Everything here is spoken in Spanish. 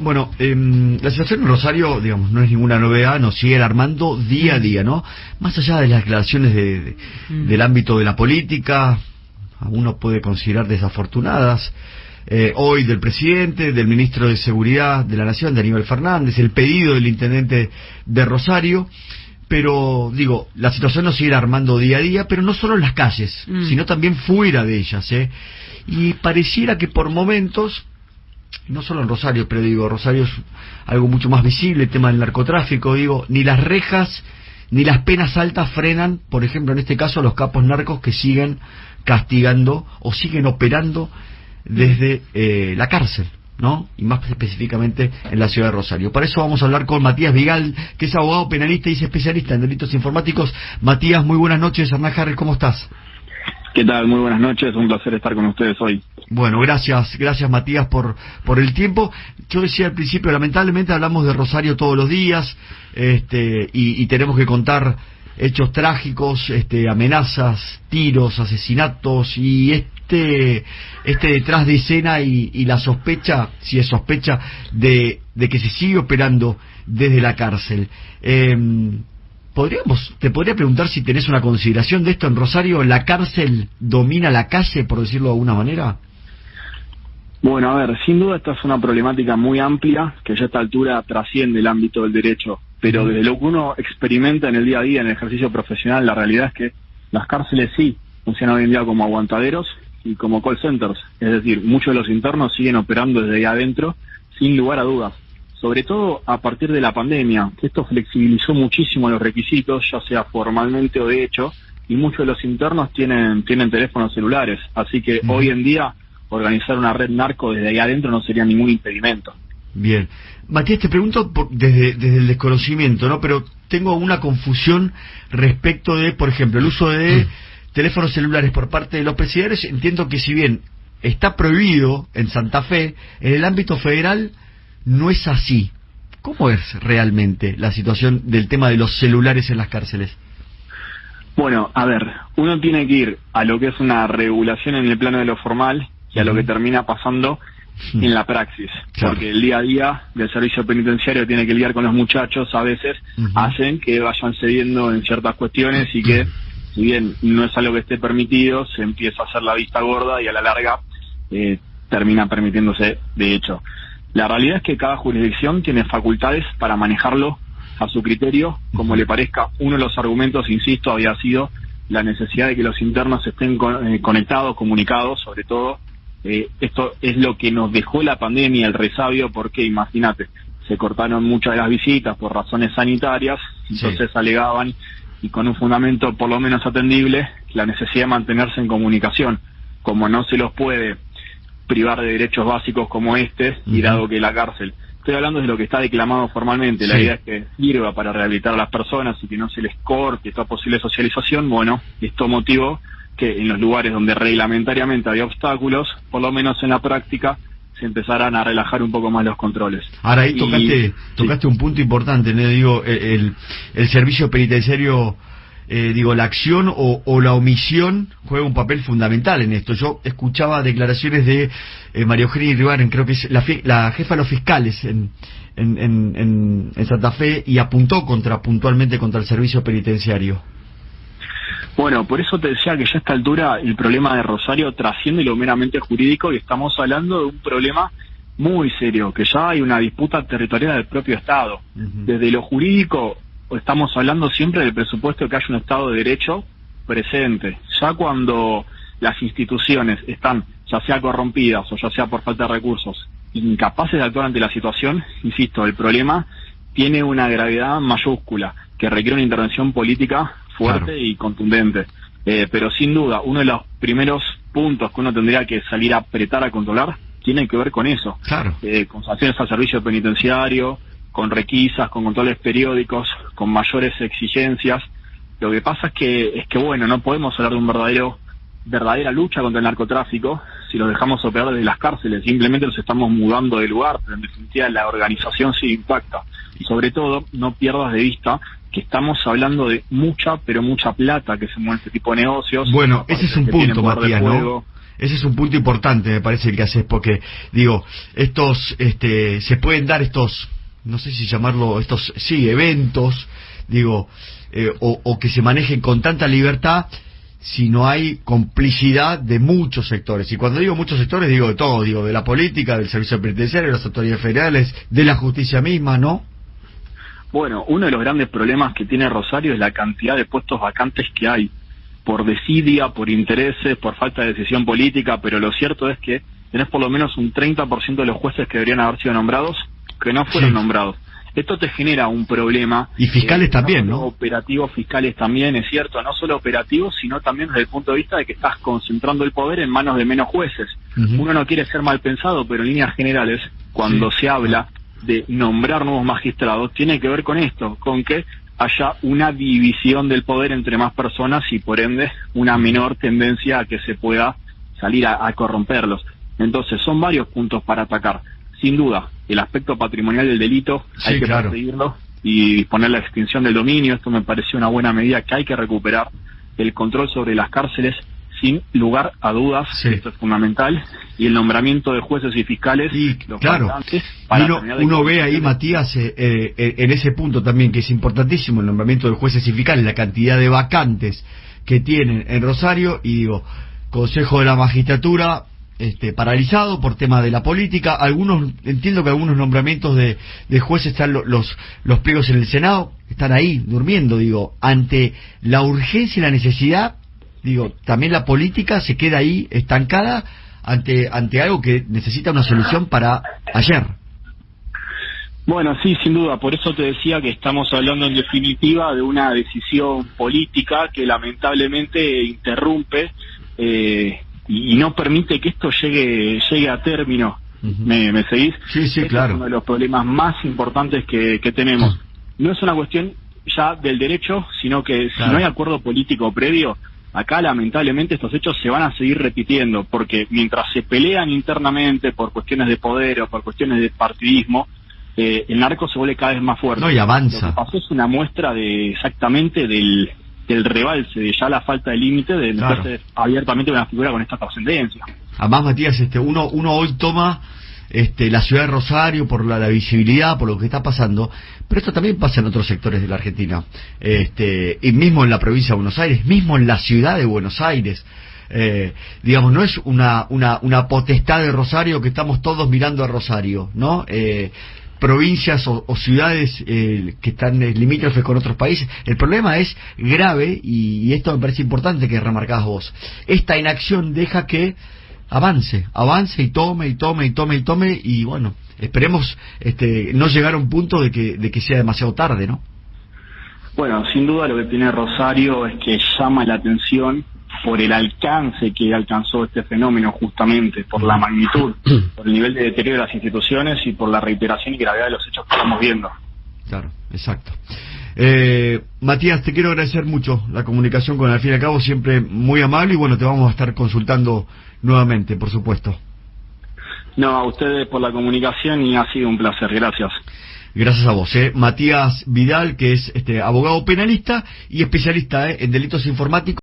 Bueno, la situación en Rosario, digamos, no es ninguna novedad, nos sigue alarmando día a día, ¿no? Más allá de las declaraciones del ámbito de la política, uno puede considerar desafortunadas, hoy del presidente, del ministro de Seguridad de la Nación, de Aníbal Fernández, el pedido del intendente de Rosario, pero, digo, la situación nos sigue alarmando día a día, pero no solo en las calles, sino también fuera de ellas, y pareciera que por momentos, no solo en Rosario, pero digo, Rosario es algo mucho más visible, el tema del narcotráfico, digo, ni las rejas ni las penas altas frenan, por ejemplo, en este caso, a los capos narcos que siguen castigando o siguen operando desde la cárcel, ¿no? Y más específicamente en la ciudad de Rosario. Para eso vamos a hablar con Matías Vigal, que es abogado penalista y es especialista en delitos informáticos. Matías, muy buenas noches. Hernán Harris, ¿cómo estás? ¿Qué tal? Muy buenas noches, un placer estar con ustedes hoy. Bueno, gracias Matías por el tiempo. Yo decía al principio, lamentablemente hablamos de Rosario todos los días, y tenemos que contar hechos trágicos, amenazas, tiros, asesinatos, y este detrás de escena y la sospecha, si es sospecha, de que se sigue operando desde la cárcel. Te podría preguntar si tenés una consideración de esto en Rosario. ¿La cárcel domina la calle, por decirlo de alguna manera? Bueno, a ver, sin duda esta es una problemática muy amplia que ya a esta altura trasciende el ámbito del derecho, pero desde lo que uno experimenta en el día a día, en el ejercicio profesional, la realidad es que las cárceles sí funcionan hoy en día como aguantaderos y como call centers, es decir, muchos de los internos siguen operando desde ahí adentro sin lugar a dudas. Sobre todo a partir de la pandemia, que esto flexibilizó muchísimo los requisitos, ya sea formalmente o de hecho, y muchos de los internos tienen teléfonos celulares, así que hoy en día organizar una red narco desde ahí adentro no sería ningún impedimento. Bien. Matías, te pregunto desde el desconocimiento, ¿no? Pero tengo una confusión respecto de, por ejemplo, el uso de teléfonos celulares por parte de los presidiarios. Entiendo que si bien está prohibido en Santa Fe, en el ámbito federal no es así. ¿Cómo es realmente la situación del tema de los celulares en las cárceles? Bueno, a ver, uno tiene que ir a lo que es una regulación en el plano de lo formal y a lo que termina pasando en la praxis, claro. Porque el día a día del servicio penitenciario tiene que lidiar con los muchachos, a veces hacen que vayan cediendo en ciertas cuestiones y que, si bien no es algo que esté permitido, se empieza a hacer la vista gorda y a la larga termina permitiéndose de hecho. La realidad es que cada jurisdicción tiene facultades para manejarlo a su criterio, como le parezca. Uno de los argumentos, insisto, había sido la necesidad de que los internos estén conectados, comunicados, sobre todo. Esto es lo que nos dejó la pandemia, el resabio, porque imagínate, se cortaron muchas de las visitas por razones sanitarias, entonces alegaban, y con un fundamento por lo menos atendible, la necesidad de mantenerse en comunicación. Como no se los puede privar de derechos básicos como y dado que la cárcel, estoy hablando de lo que está declamado formalmente, la idea es que sirva para rehabilitar a las personas y que no se les corte toda posible socialización. Bueno, esto motivó que en los lugares donde reglamentariamente había obstáculos, por lo menos en la práctica, se empezaran a relajar un poco más los controles. Ahora ahí tocaste un punto importante, ¿no? Digo, el servicio penitenciario, la acción o la omisión juega un papel fundamental en esto. Yo escuchaba declaraciones de María Eugenia Iribarren, creo que es la jefa de los fiscales en Santa Fe, y apuntó puntualmente contra el servicio penitenciario. Bueno, por eso te decía que ya a esta altura el problema de Rosario trasciende lo meramente jurídico y estamos hablando de un problema muy serio, que ya hay una disputa territorial del propio Estado. Desde lo jurídico estamos hablando siempre del presupuesto de que haya un Estado de Derecho presente. Ya cuando las instituciones están, ya sea corrompidas o ya sea por falta de recursos, incapaces de actuar ante la situación, insisto, el problema tiene una gravedad mayúscula que requiere una intervención política fuerte y contundente. Pero sin duda, uno de los primeros puntos que uno tendría que salir a apretar a controlar tiene que ver con eso. Con sanciones al servicio penitenciario, con requisas, con controles periódicos, con mayores exigencias. Lo que pasa es que bueno, no podemos hablar de un verdadera lucha contra el narcotráfico si los dejamos operar desde las cárceles. Simplemente los estamos mudando de lugar, pero en definitiva la organización sí impacta. Y sobre todo, no pierdas de vista que estamos hablando de mucha, pero mucha plata que se mueve en este tipo de negocios. Bueno, ese es un punto, Matías, ¿no? Ese es un punto importante, me parece, el que haces, porque, digo, se pueden dar estos, no sé si llamarlo, eventos, digo, o que se manejen con tanta libertad, si no hay complicidad de muchos sectores. Y cuando digo muchos sectores, digo de todo, digo de la política, del servicio penitenciario, de las autoridades federales, de la justicia misma, ¿no? Bueno, uno de los grandes problemas que tiene Rosario es la cantidad de puestos vacantes que hay, por desidia, por intereses, por falta de decisión política, pero lo cierto es que tenés por lo menos un 30% de los jueces que deberían haber sido nombrados que no fueron nombrados. Esto te genera un problema. Y fiscales también, ¿no? Operativos, fiscales también, es cierto, no solo operativos, sino también desde el punto de vista de que estás concentrando el poder en manos de menos jueces. Uno no quiere ser mal pensado, pero en líneas generales, cuando se habla de nombrar nuevos magistrados, tiene que ver con esto, con que haya una división del poder entre más personas y por ende una menor tendencia a que se pueda salir a corromperlos. Entonces son varios puntos para atacar. Sin duda, el aspecto patrimonial del delito hay que perseguirlo y disponer la extinción del dominio. Esto me pareció una buena medida que hay que recuperar. El control sobre las cárceles, sin lugar a dudas, esto es fundamental. Y el nombramiento de jueces y fiscales. Y claro, uno ve ahí, Matías, en ese punto también, que es importantísimo el nombramiento de jueces y fiscales, la cantidad de vacantes que tienen en Rosario, y digo, Consejo de la Magistratura paralizado por tema de la política. Entiendo que algunos nombramientos de jueces, están los pliegos en el Senado, están ahí durmiendo, digo, ante la urgencia y la necesidad, digo, también la política se queda ahí estancada ante algo que necesita una solución para ayer. Bueno, sí, sin duda, por eso te decía que estamos hablando en definitiva de una decisión política que lamentablemente interrumpe y no permite que esto llegue a término. ¿Me seguís? Sí, claro. Es uno de los problemas más importantes que tenemos. No es una cuestión ya del derecho, sino que si no hay acuerdo político previo, acá lamentablemente estos hechos se van a seguir repitiendo, porque mientras se pelean internamente por cuestiones de poder o por cuestiones de partidismo, el narco se vuelve cada vez más fuerte. No, y avanza. Lo que pasó es una muestra exactamente del rebalse, de ya la falta de límite de meterse abiertamente una figura con esta trascendencia. Además, Matías, uno hoy toma la ciudad de Rosario por la visibilidad, por lo que está pasando, pero esto también pasa en otros sectores de la Argentina, y mismo en la provincia de Buenos Aires, mismo en la ciudad de Buenos Aires. Digamos, no es una potestad de Rosario que estamos todos mirando a Rosario, ¿no? Provincias o ciudades que están limítrofes con otros países. El problema es grave, y esto me parece importante que remarcás vos. Esta inacción deja que avance y tome, y bueno, esperemos no llegar a un punto de que sea demasiado tarde, ¿no? Bueno, sin duda lo que tiene Rosario es que llama la atención por el alcance que alcanzó este fenómeno, justamente por la magnitud, por el nivel de deterioro de las instituciones y por la reiteración y gravedad de los hechos que estamos viendo. Claro, exacto. Matías, te quiero agradecer mucho la comunicación con Al Fin y Al Cabo, siempre muy amable, y bueno, te vamos a estar consultando nuevamente, por supuesto. No, a ustedes por la comunicación, y ha sido un placer, gracias. Gracias a vos, Matías Vidal, que es abogado penalista y especialista en delitos informáticos.